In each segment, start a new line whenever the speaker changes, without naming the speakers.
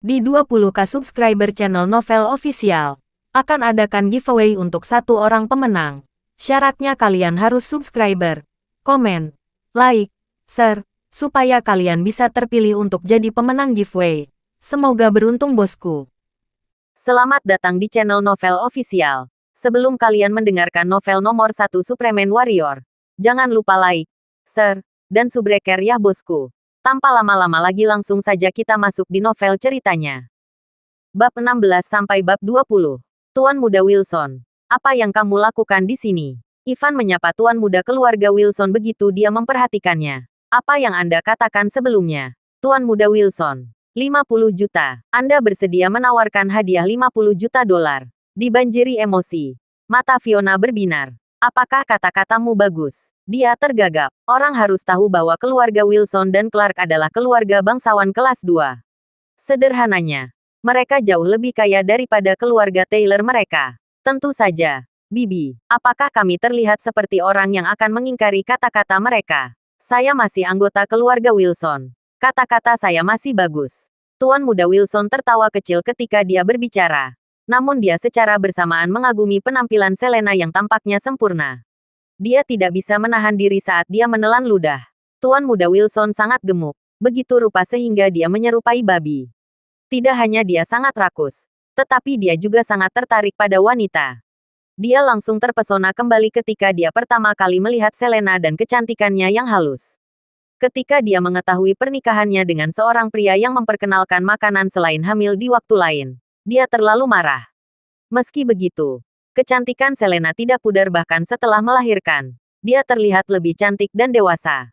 Di 20k subscriber channel Novel Official, akan adakan giveaway untuk satu orang pemenang. Syaratnya kalian harus subscriber, komen, like, share, supaya kalian bisa terpilih untuk jadi pemenang giveaway. Semoga beruntung bosku.
Selamat datang di channel Novel Official. Sebelum kalian mendengarkan novel nomor 1 Superman Warrior, jangan lupa like, share, dan subrek ya bosku. Tanpa lama-lama lagi langsung saja kita masuk di novel ceritanya. Bab 16 sampai bab 20. Tuan Muda Wilson, apa yang kamu lakukan di sini? Ivan menyapa Tuan Muda keluarga Wilson begitu dia memperhatikannya. Apa yang Anda katakan sebelumnya? Tuan Muda Wilson, 50 juta. Anda bersedia menawarkan hadiah 50 juta dolar. Dibanjiri emosi. Mata Fiona berbinar. Apakah kata-katamu bagus? Dia tergagap. Orang harus tahu bahwa keluarga Wilson dan Clark adalah keluarga bangsawan kelas 2. Sederhananya, mereka jauh lebih kaya daripada keluarga Taylor mereka. Tentu saja, Bibi, apakah kami terlihat seperti orang yang akan mengingkari kata-kata mereka? Saya masih anggota keluarga Wilson. Kata-kata saya masih bagus. Tuan Muda Wilson tertawa kecil ketika dia berbicara. Namun dia secara bersamaan mengagumi penampilan Selena yang tampaknya sempurna. Dia tidak bisa menahan diri saat dia menelan ludah. Tuan Muda Wilson sangat gemuk, begitu rupa sehingga dia menyerupai babi. Tidak hanya dia sangat rakus, tetapi dia juga sangat tertarik pada wanita. Dia langsung terpesona kembali ketika dia pertama kali melihat Selena dan kecantikannya yang halus. Ketika dia mengetahui pernikahannya dengan seorang pria yang memperkenalkan makanan selain hamil di waktu lain, dia terlalu marah. Meski begitu, kecantikan Selena tidak pudar bahkan setelah melahirkan. Dia terlihat lebih cantik dan dewasa.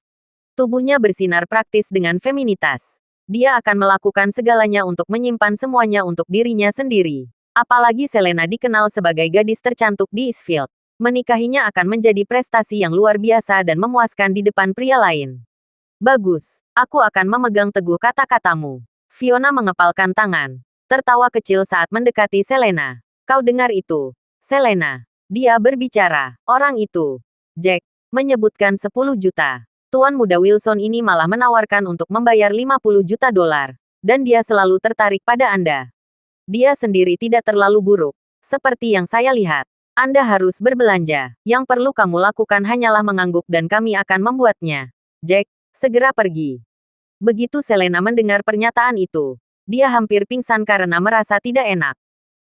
Tubuhnya bersinar praktis dengan feminitas. Dia akan melakukan segalanya untuk menyimpan semuanya untuk dirinya sendiri. Apalagi Selena dikenal sebagai gadis tercantik di Eastfield. Menikahinya akan menjadi prestasi yang luar biasa dan memuaskan di depan pria lain. Bagus, aku akan memegang teguh kata-katamu. Fiona mengepalkan tangan. Tertawa kecil saat mendekati Selena. Kau dengar itu, Selena. Dia berbicara. Orang itu, Jack, menyebutkan 10 juta. Tuan Muda Wilson ini malah menawarkan untuk membayar 50 juta dolar. Dan dia selalu tertarik pada Anda. Dia sendiri tidak terlalu buruk. Seperti yang saya lihat. Anda harus berbelanja. Yang perlu kamu lakukan hanyalah mengangguk dan kami akan membuatnya. Jack, segera pergi. Begitu Selena mendengar pernyataan itu, dia hampir pingsan karena merasa tidak enak.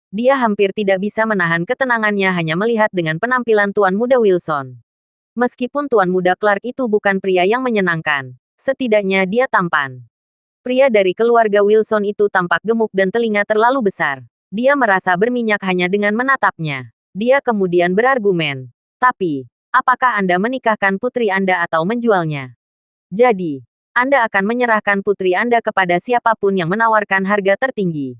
Dia hampir tidak bisa menahan ketenangannya hanya melihat dengan penampilan Tuan Muda Wilson. Meskipun Tuan Muda Clark itu bukan pria yang menyenangkan, setidaknya dia tampan. Pria dari keluarga Wilson itu tampak gemuk dan telinga terlalu besar. Dia merasa berminyak hanya dengan menatapnya. Dia kemudian berargumen. Tapi, apakah Anda menikahkan putri Anda atau menjualnya? Jadi, Anda akan menyerahkan putri Anda kepada siapapun yang menawarkan harga tertinggi.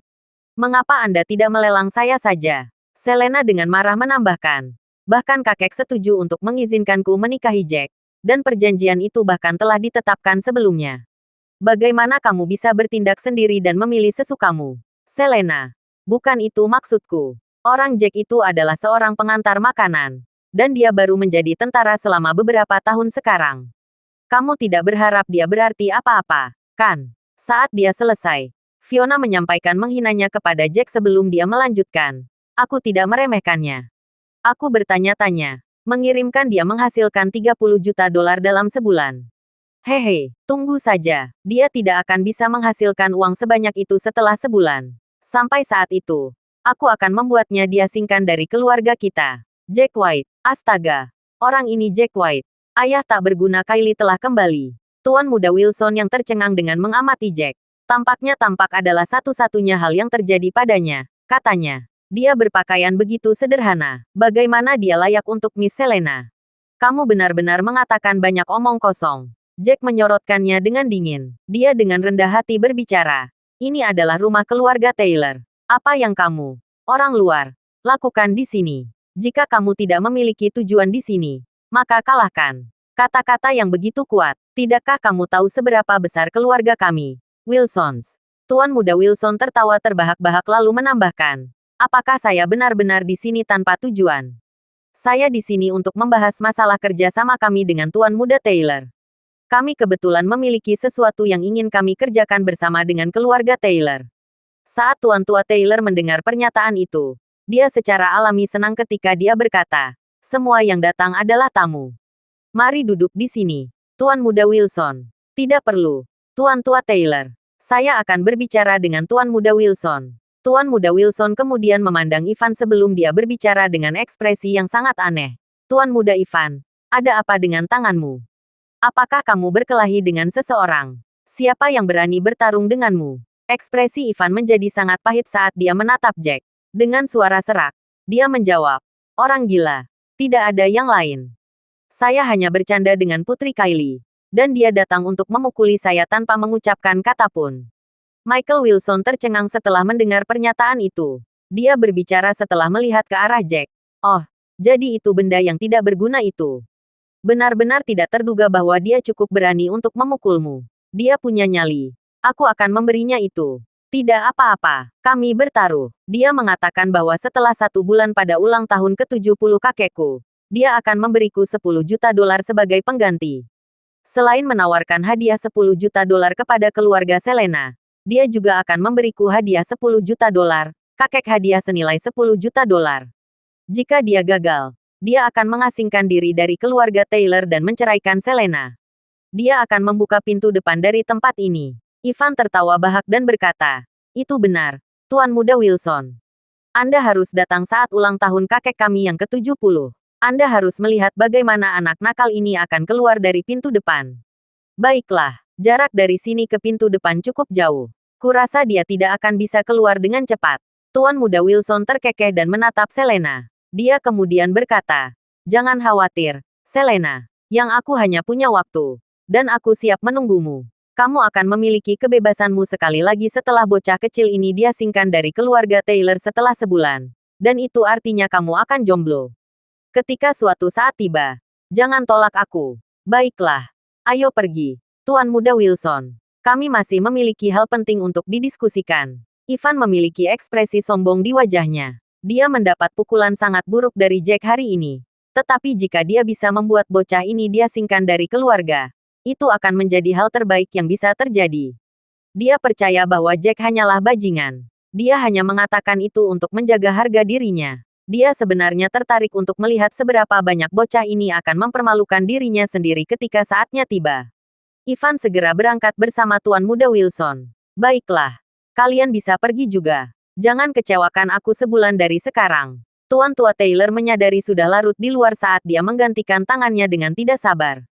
Mengapa Anda tidak melelang saya saja? Selena dengan marah menambahkan. Bahkan kakek setuju untuk mengizinkanku menikahi Jack. Dan perjanjian itu bahkan telah ditetapkan sebelumnya. Bagaimana kamu bisa bertindak sendiri dan memilih sesukamu? Selena. Bukan itu maksudku. Orang Jack itu adalah seorang pengantar makanan. Dan dia baru menjadi tentara selama beberapa tahun sekarang. Kamu tidak berharap dia berarti apa-apa, kan? Saat dia selesai, Fiona menyampaikan menghinanya kepada Jack sebelum dia melanjutkan. Aku tidak meremehkannya. Aku bertanya-tanya. Mengirimkan dia menghasilkan 30 juta dolar dalam sebulan. Hehe, tunggu saja. Dia tidak akan bisa menghasilkan uang sebanyak itu setelah sebulan. Sampai saat itu, aku akan membuatnya diasingkan dari keluarga kita. Jack White, astaga. Orang ini Jack White. Ayah tak berguna Kylie telah kembali. Tuan Muda Wilson yang tercengang dengan mengamati Jack. Tampaknya tampak adalah satu-satunya hal yang terjadi padanya, katanya. Dia berpakaian begitu sederhana. Bagaimana dia layak untuk Miss Selena? Kamu benar-benar mengatakan banyak omong kosong. Jack menyorotkannya dengan dingin. Dia dengan rendah hati berbicara. Ini adalah rumah keluarga Taylor. Apa yang kamu, orang luar, lakukan di sini? Jika kamu tidak memiliki tujuan di sini, maka kalahkan. Kata-kata yang begitu kuat. Tidakkah kamu tahu seberapa besar keluarga kami, Wilsons? Tuan Muda Wilson tertawa terbahak-bahak lalu menambahkan. Apakah saya benar-benar di sini tanpa tujuan? Saya di sini untuk membahas masalah kerja sama kami dengan Tuan Muda Taylor. Kami kebetulan memiliki sesuatu yang ingin kami kerjakan bersama dengan keluarga Taylor. Saat Tuan Tua Taylor mendengar pernyataan itu, dia secara alami senang ketika dia berkata, semua yang datang adalah tamu. Mari duduk di sini, Tuan Muda Wilson. Tidak perlu, Tuan Tua Taylor. Saya akan berbicara dengan Tuan Muda Wilson. Tuan Muda Wilson kemudian memandang Ivan sebelum dia berbicara dengan ekspresi yang sangat aneh. Tuan Muda Ivan, ada apa dengan tanganmu? Apakah kamu berkelahi dengan seseorang? Siapa yang berani bertarung denganmu? Ekspresi Ivan menjadi sangat pahit saat dia menatap Jack. Dengan suara serak, dia menjawab, orang gila. Tidak ada yang lain. Saya hanya bercanda dengan Putri Kylie. Dan dia datang untuk memukuli saya tanpa mengucapkan kata pun. Michael Wilson tercengang setelah mendengar pernyataan itu. Dia berbicara setelah melihat ke arah Jack. Oh, jadi itu benda yang tidak berguna itu. Benar-benar tidak terduga bahwa dia cukup berani untuk memukulmu. Dia punya nyali. Aku akan memberinya itu. Tidak apa-apa, kami bertaruh. Dia mengatakan bahwa setelah 1 bulan pada ulang tahun ke-70 kakekku, dia akan memberiku 10 juta dolar sebagai pengganti. Selain menawarkan hadiah 10 juta dolar kepada keluarga Selena, dia juga akan memberiku hadiah 10 juta dolar, kakek hadiah senilai 10 juta dolar. Jika dia gagal, dia akan mengasingkan diri dari keluarga Taylor dan menceraikan Selena. Dia akan membuka pintu depan dari tempat ini. Ivan tertawa bahak dan berkata, itu benar, Tuan Muda Wilson. Anda harus datang saat ulang tahun kakek kami yang ke-70. Anda harus melihat bagaimana anak nakal ini akan keluar dari pintu depan. Baiklah, jarak dari sini ke pintu depan cukup jauh. Kurasa dia tidak akan bisa keluar dengan cepat. Tuan Muda Wilson terkekeh dan menatap Selena. Dia kemudian berkata, jangan khawatir, Selena. Yang aku hanya punya waktu. Dan aku siap menunggumu. Kamu akan memiliki kebebasanmu sekali lagi setelah bocah kecil ini diasingkan dari keluarga Taylor setelah sebulan. Dan itu artinya kamu akan jomblo. Ketika suatu saat tiba, jangan tolak aku. Baiklah, ayo pergi, Tuan Muda Wilson. Kami masih memiliki hal penting untuk didiskusikan. Ivan memiliki ekspresi sombong di wajahnya. Dia mendapat pukulan sangat buruk dari Jack hari ini. Tetapi jika dia bisa membuat bocah ini diasingkan dari keluarga, itu akan menjadi hal terbaik yang bisa terjadi. Dia percaya bahwa Jack hanyalah bajingan. Dia hanya mengatakan itu untuk menjaga harga dirinya. Dia sebenarnya tertarik untuk melihat seberapa banyak bocah ini akan mempermalukan dirinya sendiri ketika saatnya tiba. Ivan segera berangkat bersama Tuan Muda Wilson. Baiklah, kalian bisa pergi juga. Jangan kecewakan aku sebulan dari sekarang. Tuan Tua Taylor menyadari sudah larut di luar saat dia menggantikan tangannya dengan tidak sabar.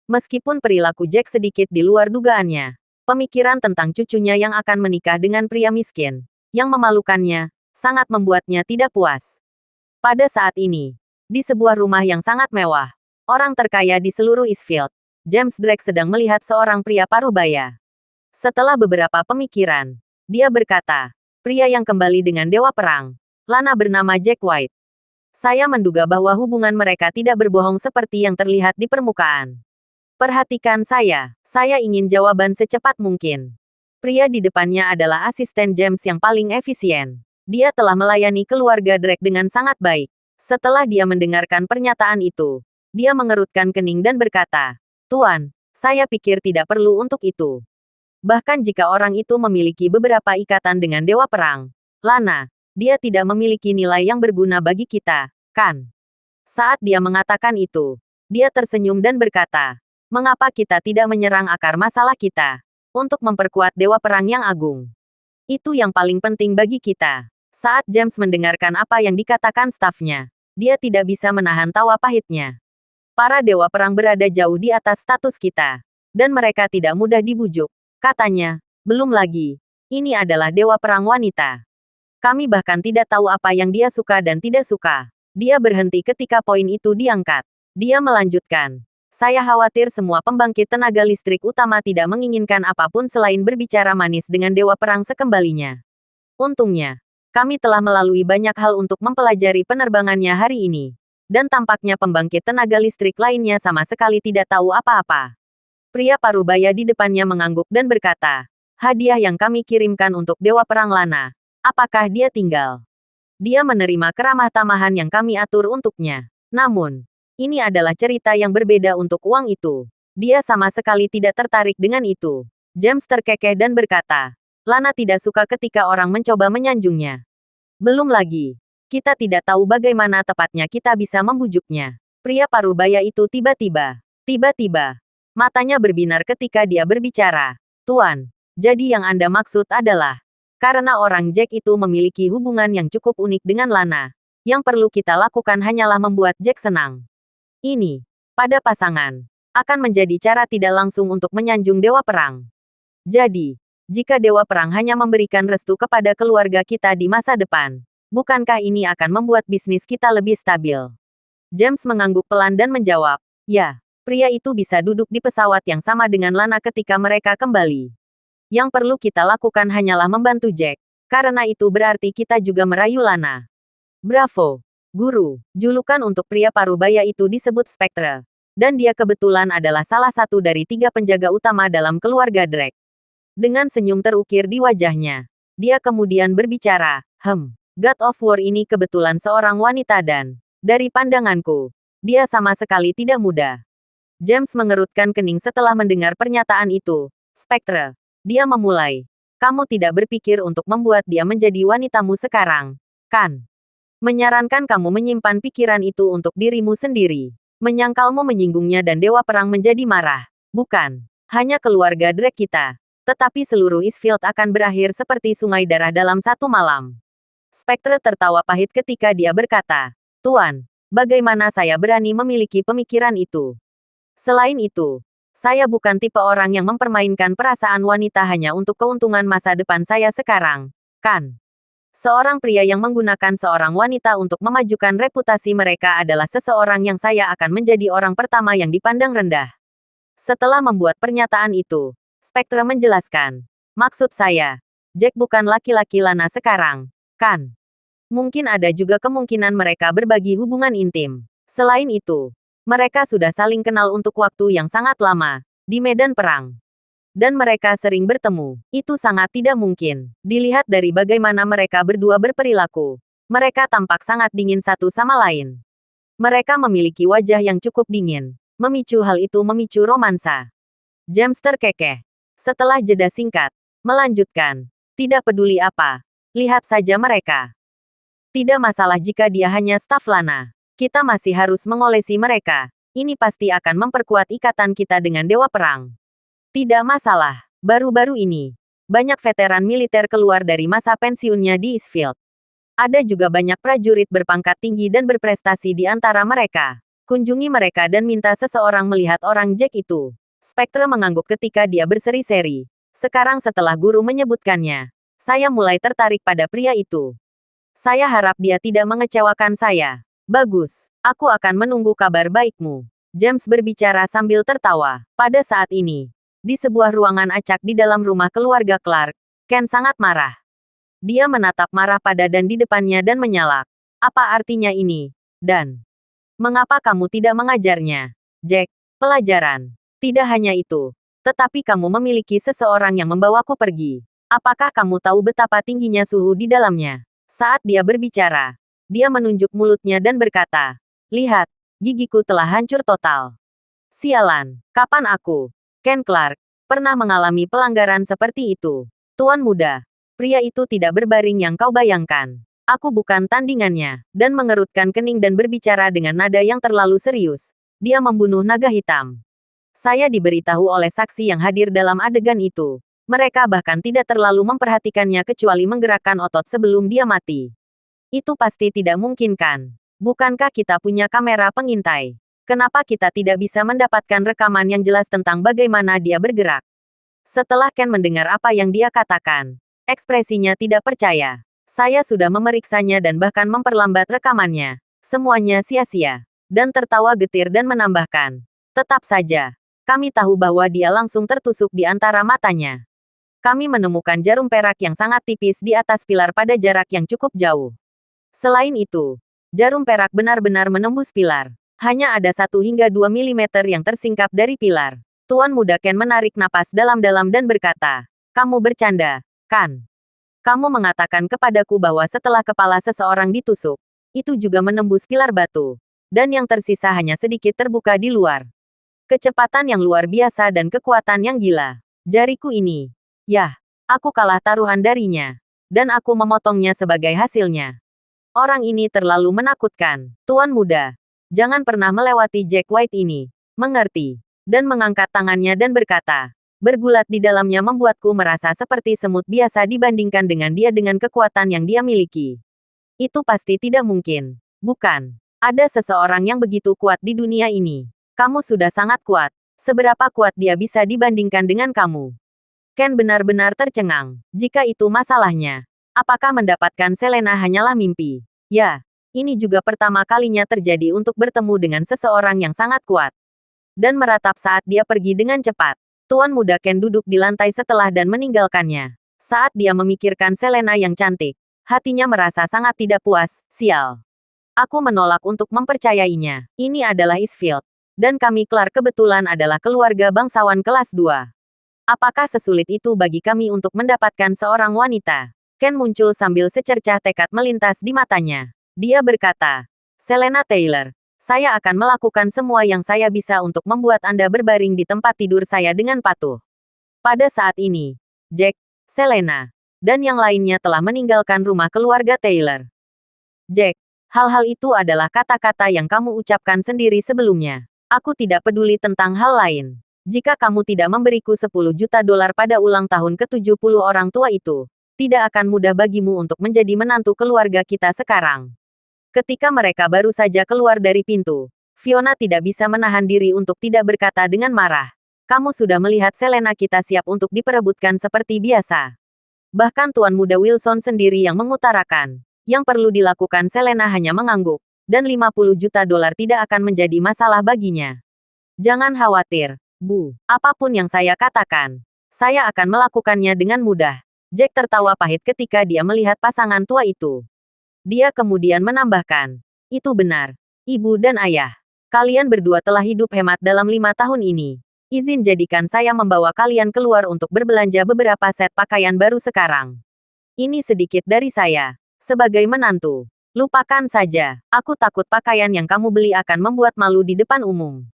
Meskipun perilaku Jack sedikit di luar dugaannya, pemikiran tentang cucunya yang akan menikah dengan pria miskin, yang memalukannya, sangat membuatnya tidak puas. Pada saat ini, di sebuah rumah yang sangat mewah, orang terkaya di seluruh Eastfield, James Drake sedang melihat seorang pria parubaya. Setelah beberapa pemikiran, dia berkata, pria yang kembali dengan Dewa Perang, Lana bernama Jack White. Saya menduga bahwa hubungan mereka tidak berbohong seperti yang terlihat di permukaan. Perhatikan saya ingin jawaban secepat mungkin. Pria di depannya adalah asisten James yang paling efisien. Dia telah melayani keluarga Drake dengan sangat baik. Setelah dia mendengarkan pernyataan itu, dia mengerutkan kening dan berkata, Tuan, saya pikir tidak perlu untuk itu. Bahkan jika orang itu memiliki beberapa ikatan dengan Dewa Perang, Lana, dia tidak memiliki nilai yang berguna bagi kita, kan? Saat dia mengatakan itu, dia tersenyum dan berkata, mengapa kita tidak menyerang akar masalah kita? Untuk memperkuat Dewa Perang yang agung. Itu yang paling penting bagi kita. Saat James mendengarkan apa yang dikatakan stafnya, dia tidak bisa menahan tawa pahitnya. Para Dewa Perang berada jauh di atas status kita. Dan mereka tidak mudah dibujuk. Katanya, belum lagi. Ini adalah Dewa Perang wanita. Kami bahkan tidak tahu apa yang dia suka dan tidak suka. Dia berhenti ketika poin itu diangkat. Dia melanjutkan. Saya khawatir semua pembangkit tenaga listrik utama tidak menginginkan apapun selain berbicara manis dengan Dewa Perang sekembalinya. Untungnya, kami telah melalui banyak hal untuk mempelajari penerbangannya hari ini. Dan tampaknya pembangkit tenaga listrik lainnya sama sekali tidak tahu apa-apa. Pria parubaya di depannya mengangguk dan berkata, hadiah yang kami kirimkan untuk Dewa Perang Lana, apakah dia tinggal? Dia menerima keramah tamahan yang kami atur untuknya. Namun, ini adalah cerita yang berbeda untuk uang itu. Dia sama sekali tidak tertarik dengan itu. James terkekeh dan berkata, Lana tidak suka ketika orang mencoba menyanjungnya. Belum lagi, kita tidak tahu bagaimana tepatnya kita bisa membujuknya. Pria parubaya itu tiba-tiba, matanya berbinar ketika dia berbicara. Tuan, jadi yang Anda maksud adalah, karena orang Jack itu memiliki hubungan yang cukup unik dengan Lana, yang perlu kita lakukan hanyalah membuat Jack senang. Ini, pada pasangan, akan menjadi cara tidak langsung untuk menyanjung Dewa Perang. Jadi, jika Dewa Perang hanya memberikan restu kepada keluarga kita di masa depan, bukankah ini akan membuat bisnis kita lebih stabil? James mengangguk pelan dan menjawab, ya, pria itu bisa duduk di pesawat yang sama dengan Lana ketika mereka kembali. Yang perlu kita lakukan hanyalah membantu Jack, karena itu berarti kita juga merayu Lana. Bravo, Guru. Julukan untuk pria parubaya itu disebut Spectre, dan dia kebetulan adalah salah satu dari 3 penjaga utama dalam keluarga Drake. Dengan senyum terukir di wajahnya, dia kemudian berbicara, God of War ini kebetulan seorang wanita dan, dari pandanganku, dia sama sekali tidak muda. James mengerutkan kening setelah mendengar pernyataan itu. Spectre, dia memulai. Kamu tidak berpikir untuk membuat dia menjadi wanitamu sekarang, kan? Menyarankan kamu menyimpan pikiran itu untuk dirimu sendiri. Menyangkalmu menyinggungnya dan Dewa Perang menjadi marah. Bukan, hanya keluarga Drake kita. Tetapi seluruh Eastfield akan berakhir seperti sungai darah dalam satu malam. Spectre tertawa pahit ketika dia berkata, Tuan, bagaimana saya berani memiliki pemikiran itu? Selain itu, saya bukan tipe orang yang mempermainkan perasaan wanita hanya untuk keuntungan masa depan saya sekarang, kan? Seorang pria yang menggunakan seorang wanita untuk memajukan reputasi mereka adalah seseorang yang saya akan menjadi orang pertama yang dipandang rendah. Setelah membuat pernyataan itu, Spectre menjelaskan, maksud saya, Jack bukan laki-laki Lana sekarang, kan? Mungkin ada juga kemungkinan mereka berbagi hubungan intim. Selain itu, mereka sudah saling kenal untuk waktu yang sangat lama, di medan perang. Dan mereka sering bertemu. Itu sangat tidak mungkin. Dilihat dari bagaimana mereka berdua berperilaku. Mereka tampak sangat dingin satu sama lain. Mereka memiliki wajah yang cukup dingin. Memicu hal itu memicu romansa. James terkekeh. Setelah jeda singkat, melanjutkan. Tidak peduli apa. Lihat saja mereka. Tidak masalah jika dia hanya staf Lana. Kita masih harus mengolesi mereka. Ini pasti akan memperkuat ikatan kita dengan Dewa Perang. Tidak masalah. Baru-baru ini, banyak veteran militer keluar dari masa pensiunnya di Eastfield. Ada juga banyak prajurit berpangkat tinggi dan berprestasi di antara mereka. Kunjungi mereka dan minta seseorang melihat orang Jack itu. Spectre mengangguk ketika dia berseri-seri. Sekarang setelah guru menyebutkannya, saya mulai tertarik pada pria itu. Saya harap dia tidak mengecewakan saya. Bagus, aku akan menunggu kabar baikmu. James berbicara sambil tertawa. Pada saat ini, di sebuah ruangan acak di dalam rumah keluarga Clark, Ken sangat marah. Dia menatap marah pada Dan di depannya dan menyalak. Apa artinya ini? Dan, mengapa kamu tidak mengajarnya, Jack, pelajaran? Tidak hanya itu, tetapi kamu memiliki seseorang yang membawaku pergi. Apakah kamu tahu betapa tingginya suhu di dalamnya? Saat dia berbicara, dia menunjuk mulutnya dan berkata, lihat, gigiku telah hancur total. Sialan, kapan aku, Ken Clark, pernah mengalami pelanggaran seperti itu? Tuan muda, pria itu tidak berbaring yang kau bayangkan. Aku bukan tandingannya, dan mengerutkan kening dan berbicara dengan nada yang terlalu serius. Dia membunuh naga hitam. Saya diberitahu oleh saksi yang hadir dalam adegan itu. Mereka bahkan tidak terlalu memperhatikannya kecuali menggerakkan otot sebelum dia mati. Itu pasti tidak mungkin kan? Bukankah kita punya kamera pengintai? Kenapa kita tidak bisa mendapatkan rekaman yang jelas tentang bagaimana dia bergerak? Setelah Ken mendengar apa yang dia katakan, ekspresinya tidak percaya. Saya sudah memeriksanya dan bahkan memperlambat rekamannya. Semuanya sia-sia. Dan tertawa getir dan menambahkan, tetap saja. Kami tahu bahwa dia langsung tertusuk di antara matanya. Kami menemukan jarum perak yang sangat tipis di atas pilar pada jarak yang cukup jauh. Selain itu, jarum perak benar-benar menembus pilar. Hanya ada 1 hingga 2 mm yang tersingkap dari pilar. Tuan muda Ken menarik napas dalam-dalam dan berkata, kamu bercanda, kan? Kamu mengatakan kepadaku bahwa setelah kepala seseorang ditusuk, itu juga menembus pilar batu. Dan yang tersisa hanya sedikit terbuka di luar. Kecepatan yang luar biasa dan kekuatan yang gila. Jariku ini. Yah, Aku kalah taruhan darinya. Dan aku memotongnya sebagai hasilnya. Orang ini terlalu menakutkan. Tuan muda, jangan pernah melewati Jack White ini. Mengerti? Dan mengangkat tangannya dan berkata, bergulat di dalamnya membuatku merasa seperti semut biasa dibandingkan dengan dia dengan kekuatan yang dia miliki. Itu pasti tidak mungkin. Bukan. Ada seseorang yang begitu kuat di dunia ini. Kamu sudah sangat kuat. Seberapa kuat dia bisa dibandingkan dengan kamu? Ken benar-benar tercengang. Jika itu masalahnya, apakah mendapatkan Selena hanyalah mimpi? Ya, ini juga pertama kalinya terjadi untuk bertemu dengan seseorang yang sangat kuat. Dan meratap saat dia pergi dengan cepat. Tuan muda Ken duduk di lantai setelah dan meninggalkannya. Saat dia memikirkan Selena yang cantik, hatinya merasa sangat tidak puas. Sial. Aku menolak untuk mempercayainya. Ini adalah Eastfield. Dan kami Clark kebetulan adalah keluarga bangsawan kelas 2. Apakah sesulit itu bagi kami untuk mendapatkan seorang wanita? Ken muncul sambil secercah tekad melintas di matanya. Dia berkata, Selena Taylor, saya akan melakukan semua yang saya bisa untuk membuat Anda berbaring di tempat tidur saya dengan patuh. Pada saat ini, Jack, Selena, dan yang lainnya telah meninggalkan rumah keluarga Taylor. Jack, hal-hal itu adalah kata-kata yang kamu ucapkan sendiri sebelumnya. Aku tidak peduli tentang hal lain. Jika kamu tidak memberiku 10 juta dolar pada ulang tahun ke-70 orang tua itu, tidak akan mudah bagimu untuk menjadi menantu keluarga kita sekarang. Ketika mereka baru saja keluar dari pintu, Fiona tidak bisa menahan diri untuk tidak berkata dengan marah. Kamu sudah melihat Selena kita siap untuk diperebutkan seperti biasa. Bahkan Tuan Muda Wilson sendiri yang mengutarakan, yang perlu dilakukan Selena hanya mengangguk, dan 50 juta dolar tidak akan menjadi masalah baginya. Jangan khawatir. Bu, apapun yang saya katakan, saya akan melakukannya dengan mudah. Jack tertawa pahit ketika dia melihat pasangan tua itu. Dia kemudian menambahkan, itu benar, ibu dan ayah. Kalian berdua telah hidup hemat dalam 5 tahun ini. Izin jadikan saya membawa kalian keluar untuk berbelanja beberapa set pakaian baru sekarang. Ini sedikit dari saya. Sebagai menantu, lupakan saja. Aku takut pakaian yang kamu beli akan membuat malu di depan umum.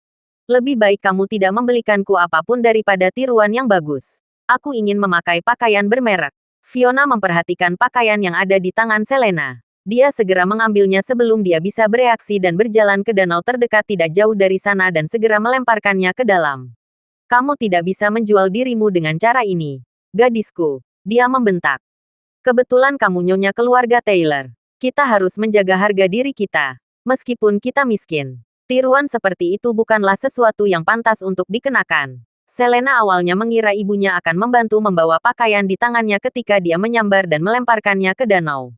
Lebih baik kamu tidak membelikanku apapun daripada tiruan yang bagus. Aku ingin memakai pakaian bermerek. Fiona memperhatikan pakaian yang ada di tangan Selena. Dia segera mengambilnya sebelum dia bisa bereaksi dan berjalan ke danau terdekat tidak jauh dari sana dan segera melemparkannya ke dalam. Kamu tidak bisa menjual dirimu dengan cara ini. Gadisku, dia membentak. Kebetulan kamu nyonya keluarga Taylor. Kita harus menjaga harga diri kita. Meskipun kita miskin. Tiruan seperti itu bukanlah sesuatu yang pantas untuk dikenakan. Selena awalnya mengira ibunya akan membantu membawa pakaian di tangannya ketika dia menyambar dan melemparkannya ke danau.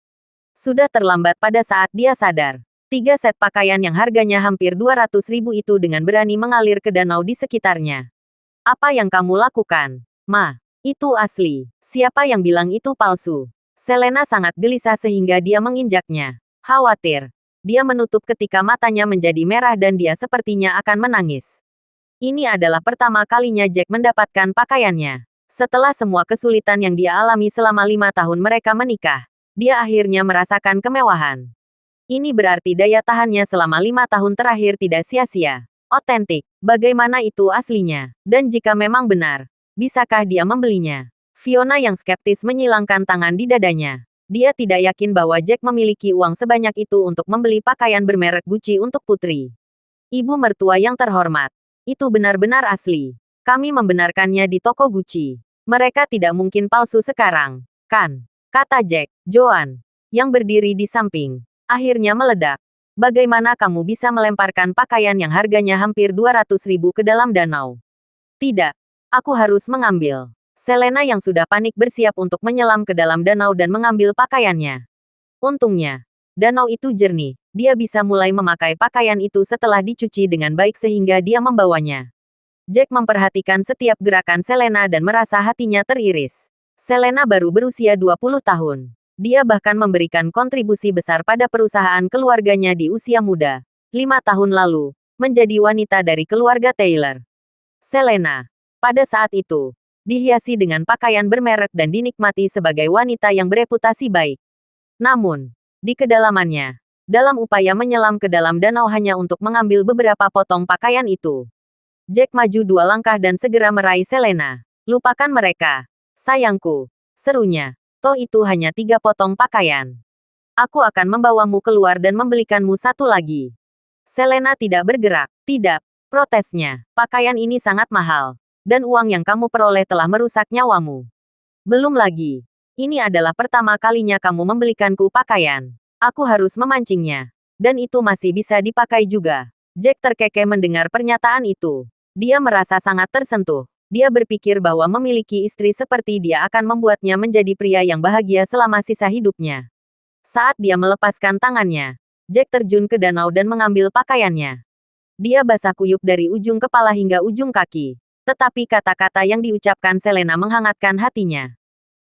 Sudah terlambat pada saat dia sadar. 3 set pakaian yang harganya hampir 200.000 itu dengan berani mengalir ke danau di sekitarnya. Apa yang kamu lakukan? Ma, itu asli. Siapa yang bilang itu palsu? Selena sangat gelisah sehingga dia menginjaknya. Khawatir. Dia menutup ketika matanya menjadi merah dan dia sepertinya akan menangis. Ini adalah pertama kalinya Jack mendapatkan pakaiannya. Setelah semua kesulitan yang dia alami selama 5 tahun mereka menikah, dia akhirnya merasakan kemewahan. Ini berarti daya tahannya selama 5 tahun terakhir tidak sia-sia. Otentik, bagaimana itu aslinya? Dan jika memang benar, bisakah dia membelinya? Fiona yang skeptis menyilangkan tangan di dadanya. Dia tidak yakin bahwa Jack memiliki uang sebanyak itu untuk membeli pakaian bermerek Gucci untuk putri. Ibu mertua yang terhormat. Itu benar-benar asli. Kami membenarkannya di toko Gucci. Mereka tidak mungkin palsu sekarang, kan? Kata Jack. Joan, yang berdiri di samping, akhirnya meledak. Bagaimana kamu bisa melemparkan pakaian yang harganya hampir 200.000 ke dalam danau? Tidak. Aku harus mengambil. Selena yang sudah panik bersiap untuk menyelam ke dalam danau dan mengambil pakaiannya. Untungnya, danau itu jernih. Dia bisa mulai memakai pakaian itu setelah dicuci dengan baik sehingga dia membawanya. Jack memperhatikan setiap gerakan Selena dan merasa hatinya teriris. Selena baru berusia 20 tahun. Dia bahkan memberikan kontribusi besar pada perusahaan keluarganya di usia muda. 5 tahun lalu, menjadi wanita dari keluarga Taylor. Selena, pada saat itu, dihiasi dengan pakaian bermerek dan dinikmati sebagai wanita yang bereputasi baik. Namun, di kedalamannya, dalam upaya menyelam ke dalam danau hanya untuk mengambil beberapa potong pakaian itu, Jack maju 2 langkah dan segera meraih Selena. Lupakan mereka, sayangku. serunya. Toh itu hanya 3 potong pakaian. Aku akan membawamu keluar dan membelikanmu satu lagi. Selena tidak bergerak. Tidak, protesnya. Pakaian ini sangat mahal. Dan uang yang kamu peroleh telah merusak nyawamu. Belum lagi. Ini adalah pertama kalinya kamu membelikanku pakaian. Aku harus memancingnya. Dan itu masih bisa dipakai juga. Jack terkekeh mendengar pernyataan itu. Dia merasa sangat tersentuh. Dia berpikir bahwa memiliki istri seperti dia akan membuatnya menjadi pria yang bahagia selama sisa hidupnya. Saat dia melepaskan tangannya, Jack terjun ke danau dan mengambil pakaiannya. Dia basah kuyup dari ujung kepala hingga ujung kaki. Tetapi kata-kata yang diucapkan Selena menghangatkan hatinya.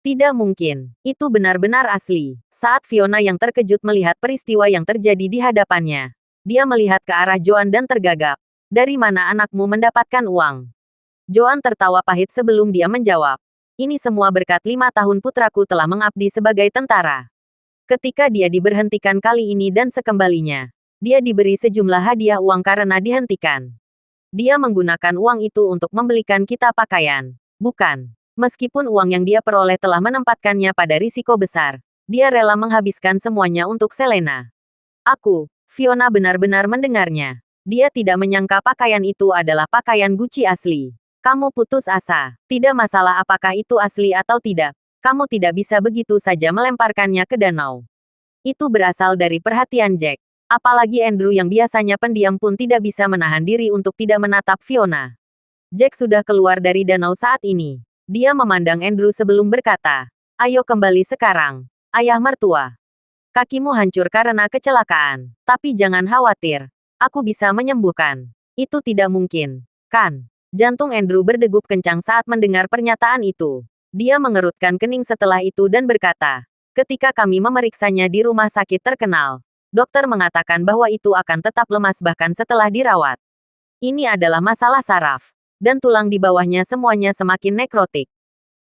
Tidak mungkin. Itu benar-benar asli. Saat Fiona yang terkejut melihat peristiwa yang terjadi di hadapannya, dia melihat ke arah Joan dan tergagap. Dari mana anakmu mendapatkan uang? Joan tertawa pahit sebelum dia menjawab. Ini semua berkat 5 tahun putraku telah mengabdi sebagai tentara. Ketika dia diberhentikan kali ini dan sekembalinya, dia diberi sejumlah hadiah uang karena dihentikan. Dia menggunakan uang itu untuk membelikan kita pakaian. Bukan. Meskipun uang yang dia peroleh telah menempatkannya pada risiko besar, dia rela menghabiskan semuanya untuk Selena. Fiona benar-benar mendengarnya. Dia tidak menyangka pakaian itu adalah pakaian Gucci asli. Kamu putus asa. Tidak masalah apakah itu asli atau tidak. Kamu tidak bisa begitu saja melemparkannya ke danau. Itu berasal dari perhatian Jack. Apalagi Andrew yang biasanya pendiam pun tidak bisa menahan diri untuk tidak menatap Fiona. Jack sudah keluar dari danau saat ini. Dia memandang Andrew sebelum berkata, "Ayo kembali sekarang, ayah mertua. Kakimu hancur karena kecelakaan. Tapi jangan khawatir. Aku bisa menyembuhkan." Itu tidak mungkin, kan? Jantung Andrew berdegup kencang saat mendengar pernyataan itu. Dia mengerutkan kening setelah itu dan berkata, "Ketika kami memeriksanya di rumah sakit terkenal, dokter mengatakan bahwa itu akan tetap lemas bahkan setelah dirawat. Ini adalah masalah saraf. Dan tulang di bawahnya semuanya semakin nekrotik.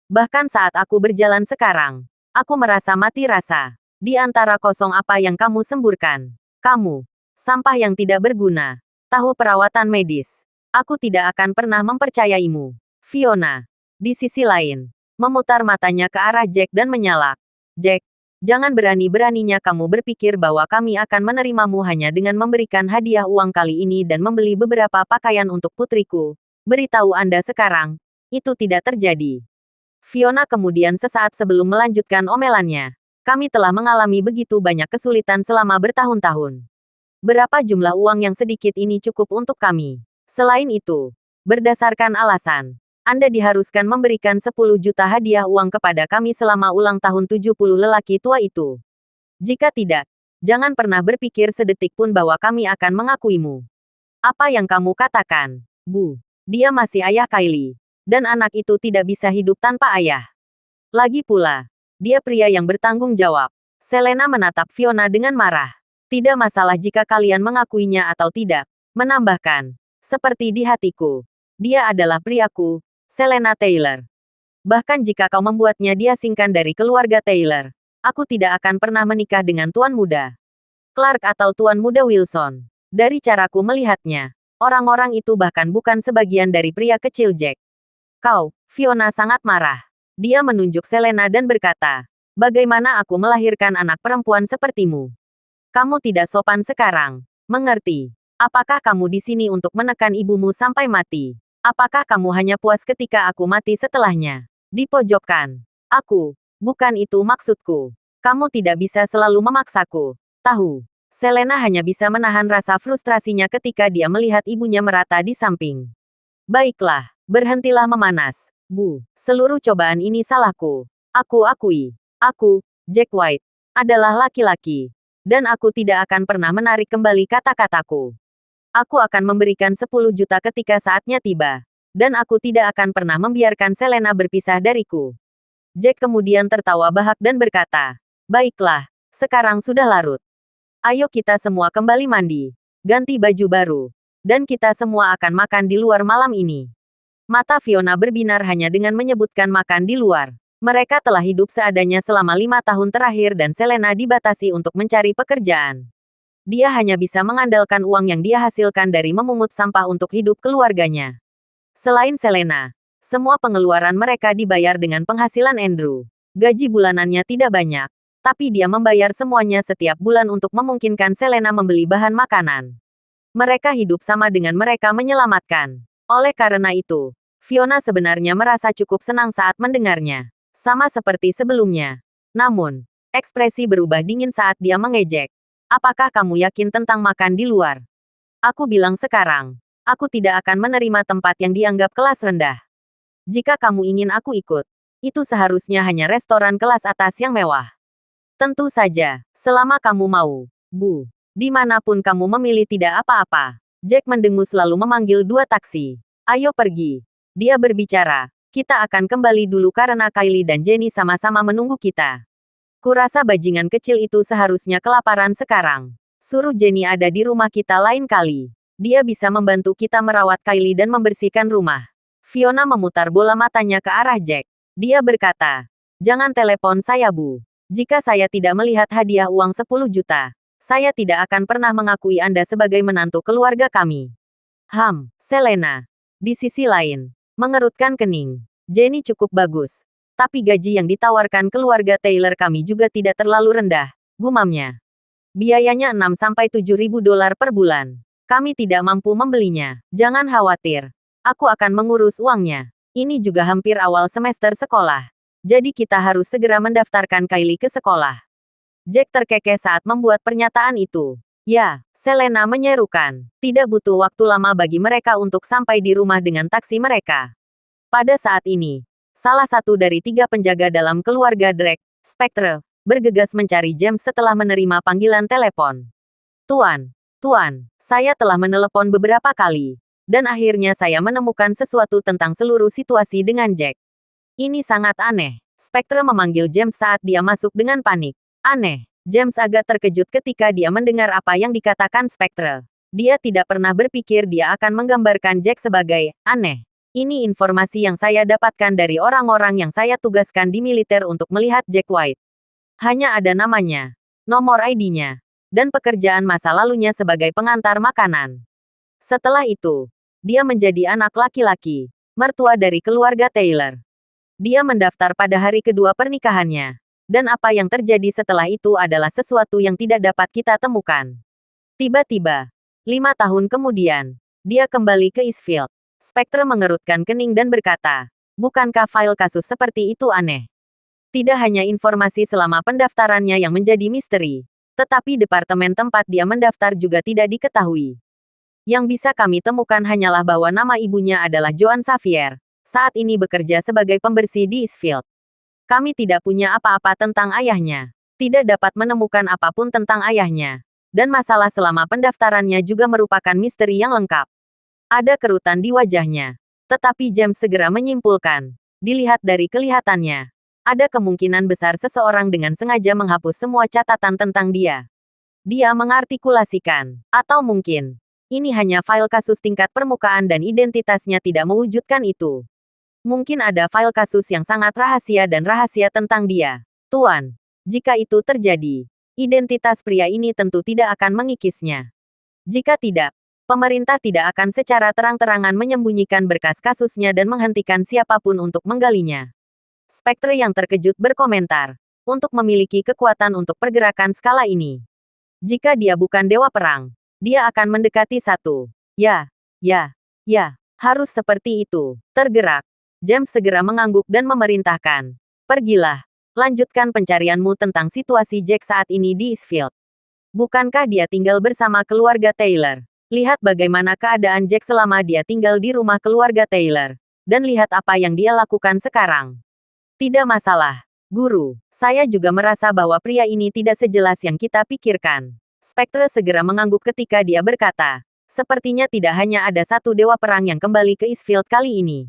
Bahkan saat aku berjalan sekarang, aku merasa mati rasa. Di antara kosong apa yang kamu semburkan. Kamu, sampah yang tidak berguna. Tahu perawatan medis. Aku tidak akan pernah mempercayaimu." Fiona, di sisi lain, memutar matanya ke arah Jack dan menyalak. "Jack, jangan berani-beraninya kamu berpikir bahwa kami akan menerimamu hanya dengan memberikan hadiah uang kali ini dan membeli beberapa pakaian untuk putriku. Beritahu Anda sekarang, itu tidak terjadi." Fiona kemudian sesaat sebelum melanjutkan omelannya. "Kami telah mengalami begitu banyak kesulitan selama bertahun-tahun. Berapa jumlah uang yang sedikit ini cukup untuk kami? Selain itu, berdasarkan alasan, Anda diharuskan memberikan 10 juta hadiah uang kepada kami selama ulang tahun 70 lelaki tua itu. Jika tidak, jangan pernah berpikir sedetik pun bahwa kami akan mengakuimu. Apa yang kamu katakan, Bu? Dia masih ayah Kylie. Dan anak itu tidak bisa hidup tanpa ayah. Lagi pula, dia pria yang bertanggung jawab." Selena menatap Fiona dengan marah. "Tidak masalah jika kalian mengakuinya atau tidak." Menambahkan, "Seperti di hatiku, dia adalah priaku, Selena Taylor. Bahkan jika kau membuatnya diasingkan dari keluarga Taylor, aku tidak akan pernah menikah dengan Tuan Muda Clark atau Tuan Muda Wilson. Dari caraku melihatnya, orang-orang itu bahkan bukan sebagian dari pria kecil Jack." "Kau," Fiona sangat marah. Dia menunjuk Selena dan berkata, "Bagaimana aku melahirkan anak perempuan sepertimu? Kamu tidak sopan sekarang. Mengerti? Apakah kamu di sini untuk menekan ibumu sampai mati? Apakah kamu hanya puas ketika aku mati setelahnya? Dipojokkan. Bukan itu maksudku. Kamu tidak bisa selalu memaksaku. Tahu." Selena hanya bisa menahan rasa frustrasinya ketika dia melihat ibunya merata di samping. "Baiklah, berhentilah memanas, Bu. Seluruh cobaan ini salahku. Aku akui. Aku, Jack White, adalah laki-laki. Dan aku tidak akan pernah menarik kembali kata-kataku. Aku akan memberikan 10 juta ketika saatnya tiba. Dan aku tidak akan pernah membiarkan Selena berpisah dariku." Jack kemudian tertawa bahak dan berkata, "Baiklah, sekarang sudah larut. Ayo kita semua kembali mandi, ganti baju baru, dan kita semua akan makan di luar malam ini." Mata Fiona berbinar hanya dengan menyebutkan makan di luar. Mereka telah hidup seadanya selama 5 tahun terakhir dan Selena dibatasi untuk mencari pekerjaan. Dia hanya bisa mengandalkan uang yang dia hasilkan dari memungut sampah untuk hidup keluarganya. Selain Selena, semua pengeluaran mereka dibayar dengan penghasilan Andrew. Gaji bulanannya tidak banyak, tapi dia membayar semuanya setiap bulan untuk memungkinkan Selena membeli bahan makanan. Mereka hidup sama dengan mereka menyelamatkan. Oleh karena itu, Fiona sebenarnya merasa cukup senang saat mendengarnya. Sama seperti sebelumnya. Namun, ekspresi berubah dingin saat dia mengejek. Apakah kamu yakin tentang makan di luar? Aku bilang sekarang. Aku tidak akan menerima tempat yang dianggap kelas rendah. Jika kamu ingin aku ikut, itu seharusnya hanya restoran kelas atas yang mewah. Tentu saja, selama kamu mau, Bu. Dimanapun kamu memilih tidak apa-apa. Jack mendengus lalu memanggil 2 taksi. Ayo pergi. Dia berbicara. Kita akan kembali dulu karena Kylie dan Jenny sama-sama menunggu kita. Kurasa bajingan kecil itu seharusnya kelaparan sekarang. Suruh Jenny ada di rumah kita lain kali. Dia bisa membantu kita merawat Kylie dan membersihkan rumah. Fiona memutar bola matanya ke arah Jack. Dia berkata, jangan telepon saya Bu. Jika saya tidak melihat hadiah uang 10 juta, saya tidak akan pernah mengakui Anda sebagai menantu keluarga kami. Selena. Di sisi lain, mengerutkan kening. Jenny cukup bagus. Tapi gaji yang ditawarkan keluarga Taylor kami juga tidak terlalu rendah, gumamnya. Biayanya 6-7 ribu dolar per bulan. Kami tidak mampu membelinya. Jangan khawatir. Aku akan mengurus uangnya. Ini juga hampir awal semester sekolah. Jadi kita harus segera mendaftarkan Kylie ke sekolah. Jack terkekeh saat membuat pernyataan itu. Ya, Selena menyerukan. Tidak butuh waktu lama bagi mereka untuk sampai di rumah dengan taksi mereka. Pada saat ini, salah satu dari 3 penjaga dalam keluarga Drake, Spectre, bergegas mencari James setelah menerima panggilan telepon. Tuan, saya telah menelepon beberapa kali. Dan akhirnya saya menemukan sesuatu tentang seluruh situasi dengan Jack. Ini sangat aneh. Spectre memanggil James saat dia masuk dengan panik. Aneh. James agak terkejut ketika dia mendengar apa yang dikatakan Spectre. Dia tidak pernah berpikir dia akan menggambarkan Jack sebagai aneh. Ini informasi yang saya dapatkan dari orang-orang yang saya tugaskan di militer untuk melihat Jack White. Hanya ada namanya, nomor ID-nya, dan pekerjaan masa lalunya sebagai pengantar makanan. Setelah itu, dia menjadi anak laki-laki, mertua dari keluarga Taylor. Dia mendaftar pada hari kedua pernikahannya. Dan apa yang terjadi setelah itu adalah sesuatu yang tidak dapat kita temukan. Tiba-tiba, 5 tahun kemudian, dia kembali ke Eastfield. Spectre mengerutkan kening dan berkata, bukankah file kasus seperti itu aneh? Tidak hanya informasi selama pendaftarannya yang menjadi misteri, tetapi departemen tempat dia mendaftar juga tidak diketahui. Yang bisa kami temukan hanyalah bahwa nama ibunya adalah Joan Xavier, saat ini bekerja sebagai pembersih di Eastfield. Kami tidak punya apa-apa tentang ayahnya. Tidak dapat menemukan apapun tentang ayahnya. Dan masalah selama pendaftarannya juga merupakan misteri yang lengkap. Ada kerutan di wajahnya. Tetapi James segera menyimpulkan. Dilihat dari kelihatannya. Ada kemungkinan besar seseorang dengan sengaja menghapus semua catatan tentang dia. Dia mengartikulasikan. Atau mungkin, ini hanya file kasus tingkat permukaan dan identitasnya tidak mewujudkan itu. Mungkin ada file kasus yang sangat rahasia dan rahasia tentang dia. Tuan, jika itu terjadi, identitas pria ini tentu tidak akan mengikisnya. Jika tidak, pemerintah tidak akan secara terang-terangan menyembunyikan berkas kasusnya dan menghentikan siapapun untuk menggalinya. Spectre yang terkejut berkomentar, untuk memiliki kekuatan untuk pergerakan skala ini. Jika dia bukan dewa perang, dia akan mendekati satu. Ya, harus seperti itu. Tergerak. James segera mengangguk dan memerintahkan. Pergilah. Lanjutkan pencarianmu tentang situasi Jack saat ini di Eastfield. Bukankah dia tinggal bersama keluarga Taylor? Lihat bagaimana keadaan Jack selama dia tinggal di rumah keluarga Taylor. Dan lihat apa yang dia lakukan sekarang. Tidak masalah, Guru. Saya juga merasa bahwa pria ini tidak sejelas yang kita pikirkan. Spectre segera mengangguk ketika dia berkata, sepertinya tidak hanya ada satu dewa perang yang kembali ke Eastfield kali ini.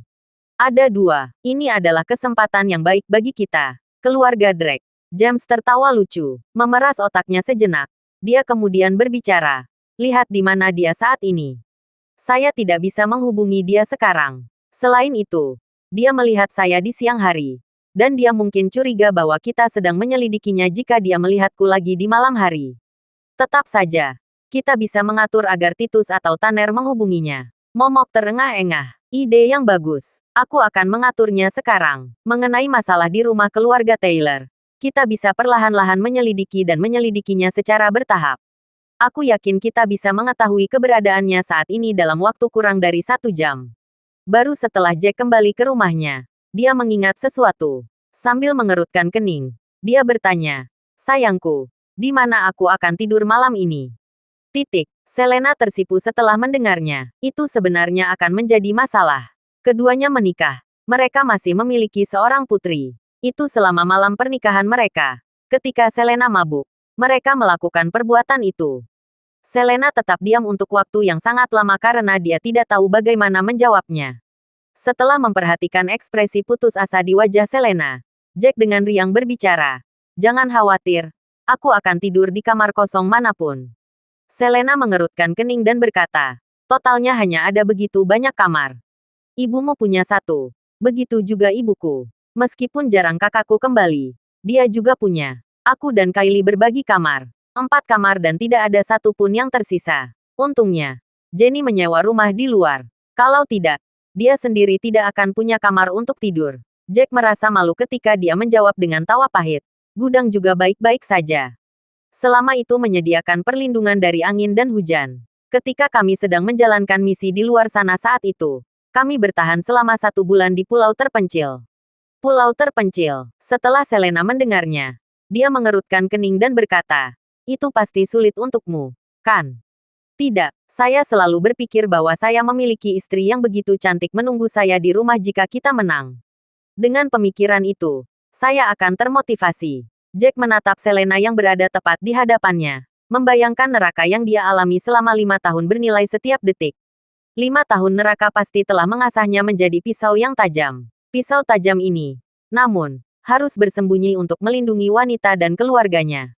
Ada 2. Ini adalah kesempatan yang baik bagi kita. Keluarga Drake. James tertawa lucu. Memeras otaknya sejenak. Dia kemudian berbicara. Lihat di mana dia saat ini. Saya tidak bisa menghubungi dia sekarang. Selain itu, dia melihat saya di siang hari. Dan dia mungkin curiga bahwa kita sedang menyelidikinya jika dia melihatku lagi di malam hari. Tetap saja, kita bisa mengatur agar Titus atau Tanner menghubunginya. Momok terengah-engah. Ide yang bagus. Aku akan mengaturnya sekarang. Mengenai masalah di rumah keluarga Taylor, kita bisa perlahan-lahan menyelidiki dan menyelidikinya secara bertahap. Aku yakin kita bisa mengetahui keberadaannya saat ini dalam waktu kurang dari 1 jam. Baru setelah Jack kembali ke rumahnya, dia mengingat sesuatu. Sambil mengerutkan kening, dia bertanya, "Sayangku, di mana aku akan tidur malam ini?" Titik. Selena tersipu setelah mendengarnya. Itu sebenarnya akan menjadi masalah. Keduanya menikah. Mereka masih memiliki seorang putri. Itu selama malam pernikahan mereka. Ketika Selena mabuk, mereka melakukan perbuatan itu. Selena tetap diam untuk waktu yang sangat lama karena dia tidak tahu bagaimana menjawabnya. Setelah memperhatikan ekspresi putus asa di wajah Selena, Jack dengan riang berbicara, "Jangan khawatir, aku akan tidur di kamar kosong manapun." Selena mengerutkan kening dan berkata, "Totalnya hanya ada begitu banyak kamar. Ibumu punya 1. Begitu juga ibuku. Meskipun jarang kakakku kembali, dia juga punya. Aku dan Kylie berbagi kamar. 4 kamar dan tidak ada satu pun yang tersisa. Untungnya, Jenny menyewa rumah di luar. Kalau tidak, dia sendiri tidak akan punya kamar untuk tidur." Jack merasa malu ketika dia menjawab dengan tawa pahit. "Gudang juga baik-baik saja. Selama itu menyediakan perlindungan dari angin dan hujan. Ketika kami sedang menjalankan misi di luar sana saat itu, kami bertahan selama 1 bulan di pulau terpencil." Pulau terpencil. Setelah Selena mendengarnya, dia mengerutkan kening dan berkata, "Itu pasti sulit untukmu, kan?" "Tidak, saya selalu berpikir bahwa saya memiliki istri yang begitu cantik menunggu saya di rumah jika kita menang. Dengan pemikiran itu, saya akan termotivasi." Jack menatap Selena yang berada tepat di hadapannya, membayangkan neraka yang dia alami selama 5 tahun bernilai setiap detik. 5 tahun neraka pasti telah mengasahnya menjadi pisau yang tajam. Pisau tajam ini, namun, harus bersembunyi untuk melindungi wanita dan keluarganya.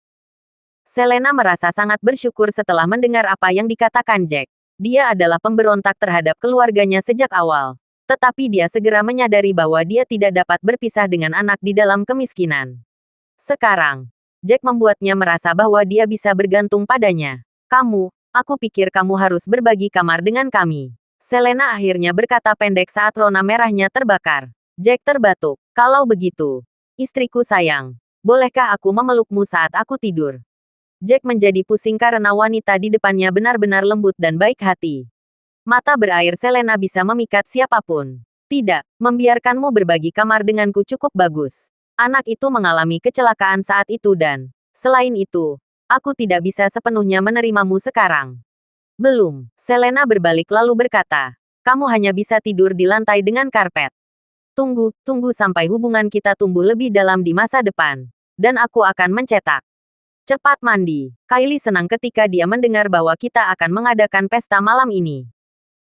Selena merasa sangat bersyukur setelah mendengar apa yang dikatakan Jack. Dia adalah pemberontak terhadap keluarganya sejak awal. Tetapi dia segera menyadari bahwa dia tidak dapat berpisah dengan anak di dalam kemiskinan. Sekarang, Jack membuatnya merasa bahwa dia bisa bergantung padanya. Aku pikir kamu harus berbagi kamar dengan kami." Selena akhirnya berkata pendek saat rona merahnya terbakar. Jack terbatuk. "Kalau begitu, istriku sayang, bolehkah aku memelukmu saat aku tidur?" Jack menjadi pusing karena wanita di depannya benar-benar lembut dan baik hati. Mata berair Selena bisa memikat siapapun. "Tidak, membiarkanmu berbagi kamar denganku cukup bagus. Anak itu mengalami kecelakaan saat itu dan, selain itu, aku tidak bisa sepenuhnya menerimamu sekarang." "Belum." Selena berbalik lalu berkata, "Kamu hanya bisa tidur di lantai dengan karpet. Tunggu sampai hubungan kita tumbuh lebih dalam di masa depan. Dan aku akan mencetak. Cepat mandi." Kylie senang ketika dia mendengar bahwa kita akan mengadakan pesta malam ini.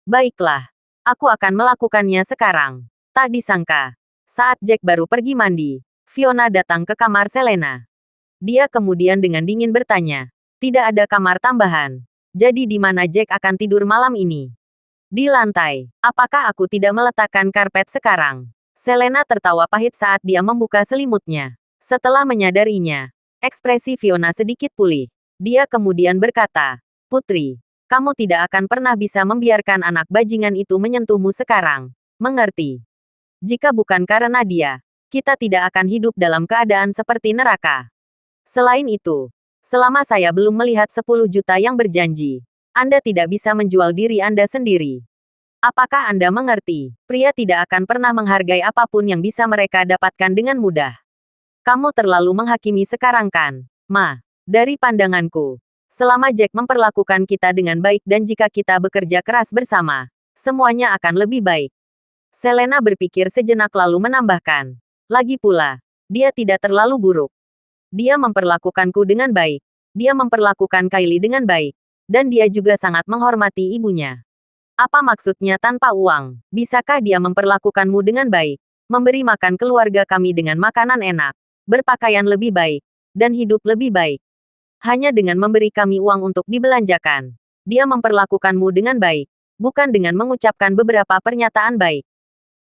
"Baiklah. Aku akan melakukannya sekarang." Tak disangka, saat Jack baru pergi mandi, Fiona datang ke kamar Selena. Dia kemudian dengan dingin bertanya, "Tidak ada kamar tambahan. Jadi di mana Jack akan tidur malam ini?" "Di lantai. Apakah aku tidak meletakkan karpet sekarang?" Selena tertawa pahit saat dia membuka selimutnya. Setelah menyadarinya, ekspresi Fiona sedikit pulih. Dia kemudian berkata, "Putri, kamu tidak akan pernah bisa membiarkan anak bajingan itu menyentuhmu sekarang. Mengerti? Jika bukan karena dia, kita tidak akan hidup dalam keadaan seperti neraka. Selain itu, selama saya belum melihat 10 juta yang berjanji, Anda tidak bisa menjual diri Anda sendiri. Apakah Anda mengerti? Pria tidak akan pernah menghargai apapun yang bisa mereka dapatkan dengan mudah. Kamu terlalu menghakimi sekarang kan, Ma? Dari pandanganku, selama Jack memperlakukan kita dengan baik dan jika kita bekerja keras bersama, semuanya akan lebih baik." Selena berpikir sejenak lalu menambahkan, "Lagi pula, dia tidak terlalu buruk. Dia memperlakukanku dengan baik. Dia memperlakukan Kylie dengan baik. Dan dia juga sangat menghormati ibunya. Apa maksudnya tanpa uang? Bisakah dia memperlakukanmu dengan baik? Memberi makan keluarga kami dengan makanan enak, berpakaian lebih baik, dan hidup lebih baik. Hanya dengan memberi kami uang untuk dibelanjakan. Dia memperlakukanmu dengan baik, bukan dengan mengucapkan beberapa pernyataan baik."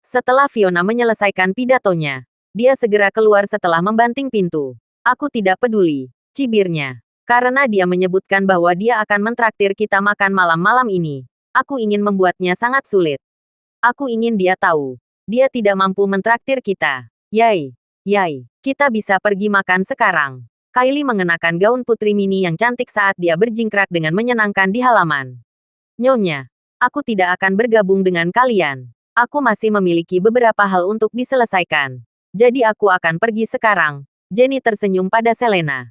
Setelah Fiona menyelesaikan pidatonya, dia segera keluar setelah membanting pintu. "Aku tidak peduli," cibirnya. "Karena dia menyebutkan bahwa dia akan mentraktir kita makan malam-malam ini. Aku ingin membuatnya sangat sulit." Aku ingin dia tahu. Dia tidak mampu mentraktir kita. Yai, yai, kita bisa pergi makan sekarang. Kylie mengenakan gaun putri mini yang cantik saat dia berjingkrak dengan menyenangkan di halaman. Nyonya, aku tidak akan bergabung dengan kalian. Aku masih memiliki beberapa hal untuk diselesaikan. Jadi aku akan pergi sekarang. Jenny tersenyum pada Selena.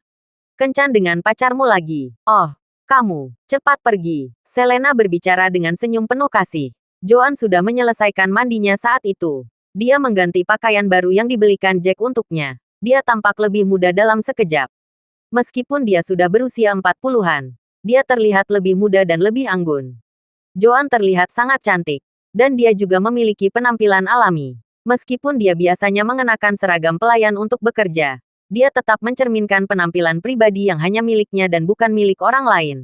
Kencan dengan pacarmu lagi. Oh, kamu, cepat pergi. Selena berbicara dengan senyum penuh kasih. Joan sudah menyelesaikan mandinya saat itu. Dia mengganti pakaian baru yang dibelikan Jack untuknya. Dia tampak lebih muda dalam sekejap. Meskipun dia sudah berusia 40-an, dia terlihat lebih muda dan lebih anggun. Joan terlihat sangat cantik. Dan dia juga memiliki penampilan alami. Meskipun dia biasanya mengenakan seragam pelayan untuk bekerja, dia tetap mencerminkan penampilan pribadi yang hanya miliknya dan bukan milik orang lain.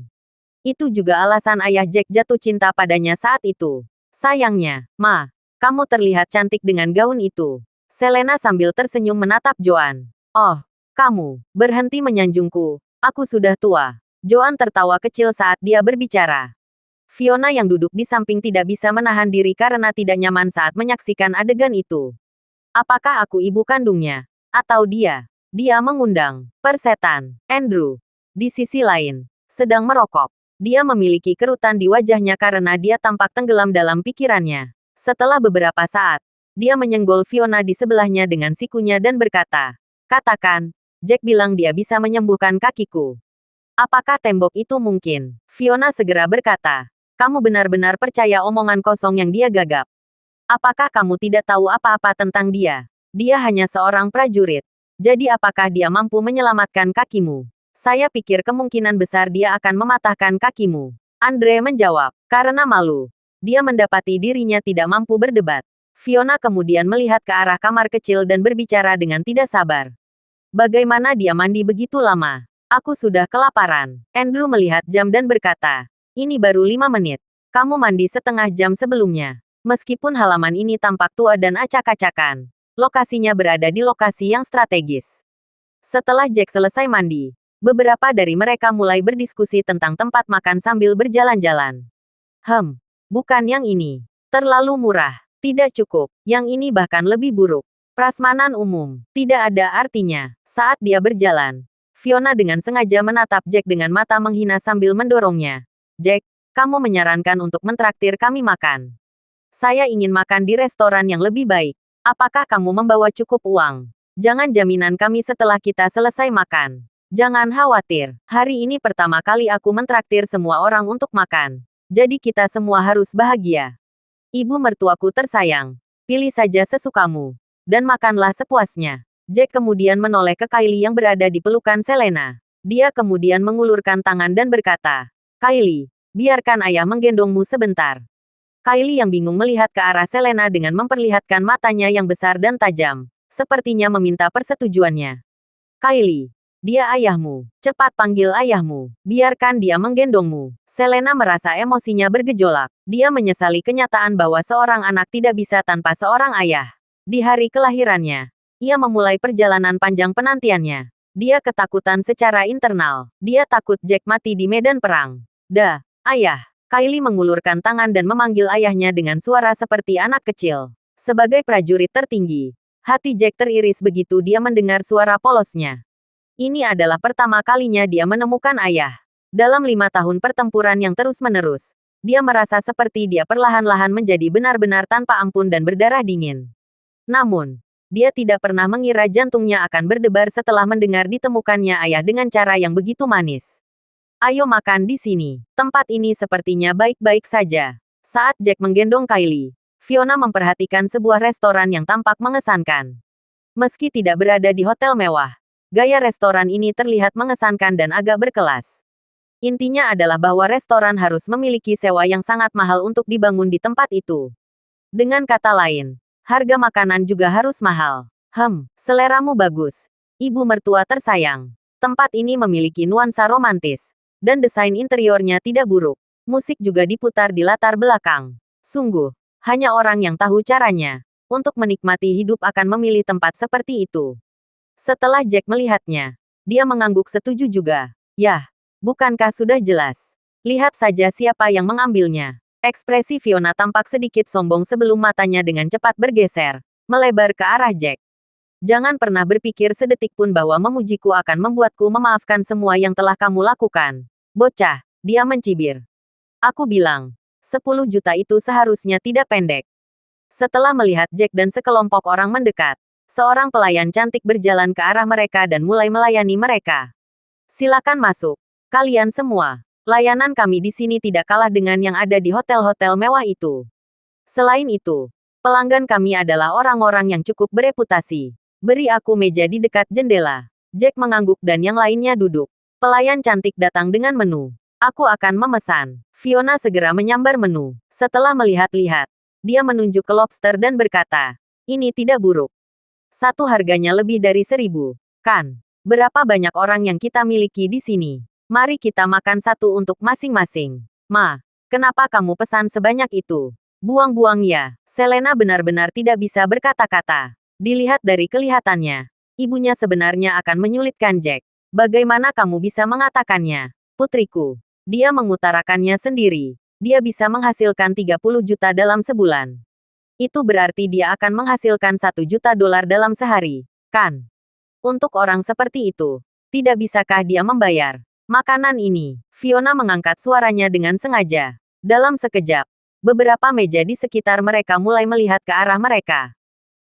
Itu juga alasan ayah Jack jatuh cinta padanya saat itu. Sayangnya, Ma, kamu terlihat cantik dengan gaun itu. Selena sambil tersenyum menatap Joan. Oh, kamu, berhenti menyanjungku. Aku sudah tua. Joan tertawa kecil saat dia berbicara. Fiona yang duduk di samping tidak bisa menahan diri karena tidak nyaman saat menyaksikan adegan itu. Apakah aku ibu kandungnya? Atau dia? Dia mengundang persetan. Andrew, di sisi lain, sedang merokok. Dia memiliki kerutan di wajahnya karena dia tampak tenggelam dalam pikirannya. Setelah beberapa saat, dia menyenggol Fiona di sebelahnya dengan sikunya dan berkata, "Katakan, Jack bilang dia bisa menyembuhkan kakiku. Apakah tembok itu mungkin?" Fiona segera berkata, "Kamu benar-benar percaya omongan kosong yang dia gagap. Apakah kamu tidak tahu apa-apa tentang dia? Dia hanya seorang prajurit. Jadi apakah dia mampu menyelamatkan kakimu? Saya pikir kemungkinan besar dia akan mematahkan kakimu." Andre menjawab, karena malu. Dia mendapati dirinya tidak mampu berdebat. Fiona kemudian melihat ke arah kamar kecil dan berbicara dengan tidak sabar. "Bagaimana dia mandi begitu lama? Aku sudah kelaparan." Andrew melihat jam dan berkata, "Ini baru 5 menit. Kamu mandi setengah jam sebelumnya." Meskipun halaman ini tampak tua dan acak-acakan, lokasinya berada di lokasi yang strategis. Setelah Jack selesai mandi, beberapa dari mereka mulai berdiskusi tentang tempat makan sambil berjalan-jalan. Bukan yang ini. Terlalu murah. Tidak cukup. Yang ini bahkan lebih buruk. Prasmanan umum. Tidak ada artinya. Saat dia berjalan, Fiona dengan sengaja menatap Jack dengan mata menghina sambil mendorongnya. "Jack, kamu menyarankan untuk mentraktir kami makan. Saya ingin makan di restoran yang lebih baik. Apakah kamu membawa cukup uang? Jangan jaminan kami setelah kita selesai makan. Jangan khawatir, hari ini pertama kali aku mentraktir semua orang untuk makan. Jadi kita semua harus bahagia. Ibu mertuaku tersayang, pilih saja sesukamu. Dan makanlah sepuasnya." Jack kemudian menoleh ke Kylie yang berada di pelukan Selena. Dia kemudian mengulurkan tangan dan berkata, "Kylie, biarkan ayah menggendongmu sebentar." Kylie yang bingung melihat ke arah Selena dengan memperlihatkan matanya yang besar dan tajam, sepertinya meminta persetujuannya. "Kylie, dia ayahmu. Cepat panggil ayahmu. Biarkan dia menggendongmu." Selena merasa emosinya bergejolak. Dia menyesali kenyataan bahwa seorang anak tidak bisa tanpa seorang ayah. Di hari kelahirannya, ia memulai perjalanan panjang penantiannya. Dia ketakutan secara internal. Dia takut Jack mati di medan perang. Ayah." Kylie mengulurkan tangan dan memanggil ayahnya dengan suara seperti anak kecil. Sebagai prajurit tertinggi, hati Jack teriris begitu dia mendengar suara polosnya. Ini adalah pertama kalinya dia menemukan ayah. Dalam 5 tahun pertempuran yang terus-menerus, dia merasa seperti dia perlahan-lahan menjadi benar-benar tanpa ampun dan berdarah dingin. Namun, dia tidak pernah mengira jantungnya akan berdebar setelah mendengar ditemukannya ayah dengan cara yang begitu manis. "Ayo makan di sini. Tempat ini sepertinya baik-baik saja." Saat Jack menggendong Kylie, Fiona memperhatikan sebuah restoran yang tampak mengesankan. Meski tidak berada di hotel mewah, gaya restoran ini terlihat mengesankan dan agak berkelas. Intinya adalah bahwa restoran harus memiliki sewa yang sangat mahal untuk dibangun di tempat itu. Dengan kata lain, harga makanan juga harus mahal. Seleramu bagus. Ibu mertua tersayang. Tempat ini memiliki nuansa romantis. Dan desain interiornya tidak buruk. Musik juga diputar di latar belakang. Sungguh, hanya orang yang tahu caranya untuk menikmati hidup akan memilih tempat seperti itu. Setelah Jack melihatnya, dia mengangguk setuju juga. "Yah, bukankah sudah jelas? Lihat saja siapa yang mengambilnya." Ekspresi Fiona tampak sedikit sombong sebelum matanya dengan cepat bergeser, melebar ke arah Jack. Jangan pernah berpikir sedetik pun bahwa memujiku akan membuatku memaafkan semua yang telah kamu lakukan. Bocah, dia mencibir. Aku bilang, 10 juta itu seharusnya tidak pendek. Setelah melihat Jack dan sekelompok orang mendekat, seorang pelayan cantik berjalan ke arah mereka dan mulai melayani mereka. Silakan masuk. Kalian semua. Layanan kami di sini tidak kalah dengan yang ada di hotel-hotel mewah itu. Selain itu, pelanggan kami adalah orang-orang yang cukup bereputasi. Beri aku meja di dekat jendela. Jack mengangguk dan yang lainnya duduk. Pelayan cantik datang dengan menu. Aku akan memesan. Fiona segera menyambar menu. Setelah melihat-lihat, dia menunjuk ke lobster dan berkata, ini tidak buruk. Satu harganya lebih dari 1.000, kan? Berapa banyak orang yang kita miliki di sini? Mari kita makan satu untuk masing-masing. Ma, kenapa kamu pesan sebanyak itu? Buang-buang ya. Selena benar-benar tidak bisa berkata-kata. Dilihat dari kelihatannya, ibunya sebenarnya akan menyulitkan Jack. Bagaimana kamu bisa mengatakannya? Putriku. Dia mengutarakannya sendiri. Dia bisa menghasilkan 30 juta dalam sebulan. Itu berarti dia akan menghasilkan 1 juta dolar dalam sehari, kan? Untuk orang seperti itu, tidak bisakah dia membayar makanan ini? Fiona mengangkat suaranya dengan sengaja. Dalam sekejap, beberapa meja di sekitar mereka mulai melihat ke arah mereka.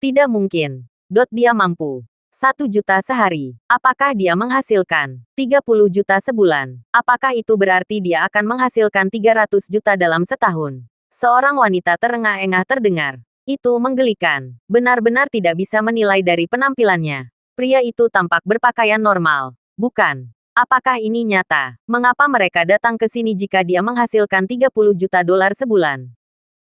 Tidak mungkin. Dia mampu. 1 juta sehari. Apakah dia menghasilkan 30 juta sebulan? Apakah itu berarti dia akan menghasilkan 300 juta dalam setahun? Seorang wanita terengah-engah terdengar. Itu menggelikan. Benar-benar tidak bisa menilai dari penampilannya. Pria itu tampak berpakaian normal. Bukan. Apakah ini nyata? Mengapa mereka datang ke sini jika dia menghasilkan 30 juta dolar sebulan?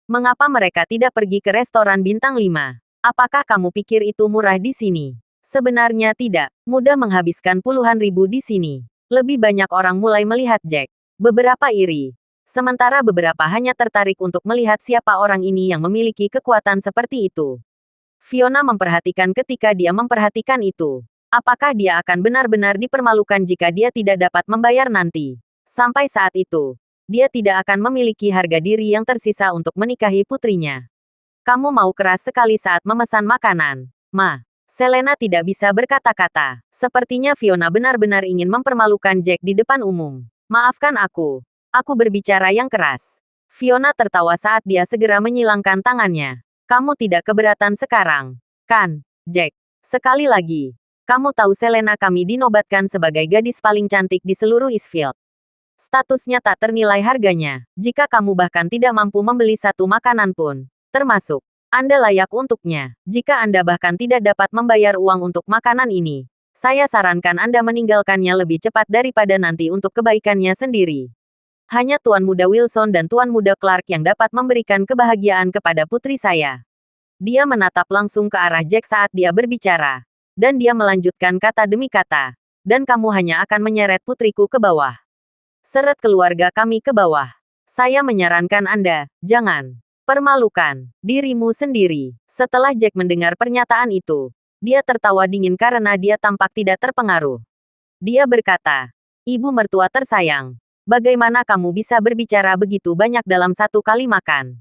Mengapa mereka tidak pergi ke restoran bintang 5? Apakah kamu pikir itu murah di sini? Sebenarnya tidak. Mudah menghabiskan puluhan ribu di sini. Lebih banyak orang mulai melihat Jack. Beberapa iri. Sementara beberapa hanya tertarik untuk melihat siapa orang ini yang memiliki kekuatan seperti itu. Fiona memperhatikan ketika dia memperhatikan itu. Apakah dia akan benar-benar dipermalukan jika dia tidak dapat membayar nanti? Sampai saat itu, dia tidak akan memiliki harga diri yang tersisa untuk menikahi putrinya. Kamu mau keras sekali saat memesan makanan, Ma. Selena tidak bisa berkata-kata. Sepertinya Fiona benar-benar ingin mempermalukan Jack di depan umum. Maafkan aku. Aku berbicara yang keras. Fiona tertawa saat dia segera menyilangkan tangannya. Kamu tidak keberatan sekarang, kan, Jack? Sekali lagi. Kamu tahu Selena kami dinobatkan sebagai gadis paling cantik di seluruh Eastfield. Statusnya tak ternilai harganya. Jika kamu bahkan tidak mampu membeli satu makanan pun, termasuk, Anda layak untuknya. Jika Anda bahkan tidak dapat membayar uang untuk makanan ini, saya sarankan Anda meninggalkannya lebih cepat daripada nanti untuk kebaikannya sendiri. Hanya Tuan Muda Wilson dan Tuan Muda Clark yang dapat memberikan kebahagiaan kepada putri saya. Dia menatap langsung ke arah Jack saat dia berbicara. Dan dia melanjutkan kata demi kata. Dan kamu hanya akan menyeret putriku ke bawah. Seret keluarga kami ke bawah. Saya menyarankan Anda, jangan permalukan dirimu sendiri. Setelah Jack mendengar pernyataan itu, dia tertawa dingin karena dia tampak tidak terpengaruh. Dia berkata, Ibu mertua tersayang, bagaimana kamu bisa berbicara begitu banyak dalam satu kali makan?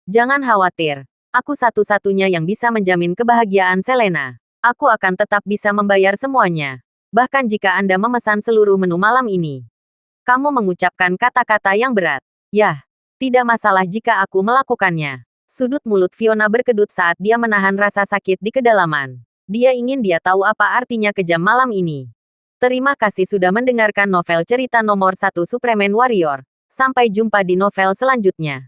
Jangan khawatir, aku satu-satunya yang bisa menjamin kebahagiaan Selena. Aku akan tetap bisa membayar semuanya. Bahkan jika Anda memesan seluruh menu malam ini. Kamu mengucapkan kata-kata yang berat. Yah, tidak masalah jika aku melakukannya. Sudut mulut Fiona berkedut saat dia menahan rasa sakit di kedalaman. Dia ingin dia tahu apa artinya kejam malam ini. Terima kasih sudah mendengarkan novel cerita nomor 1 Superman Warrior. Sampai jumpa di novel selanjutnya.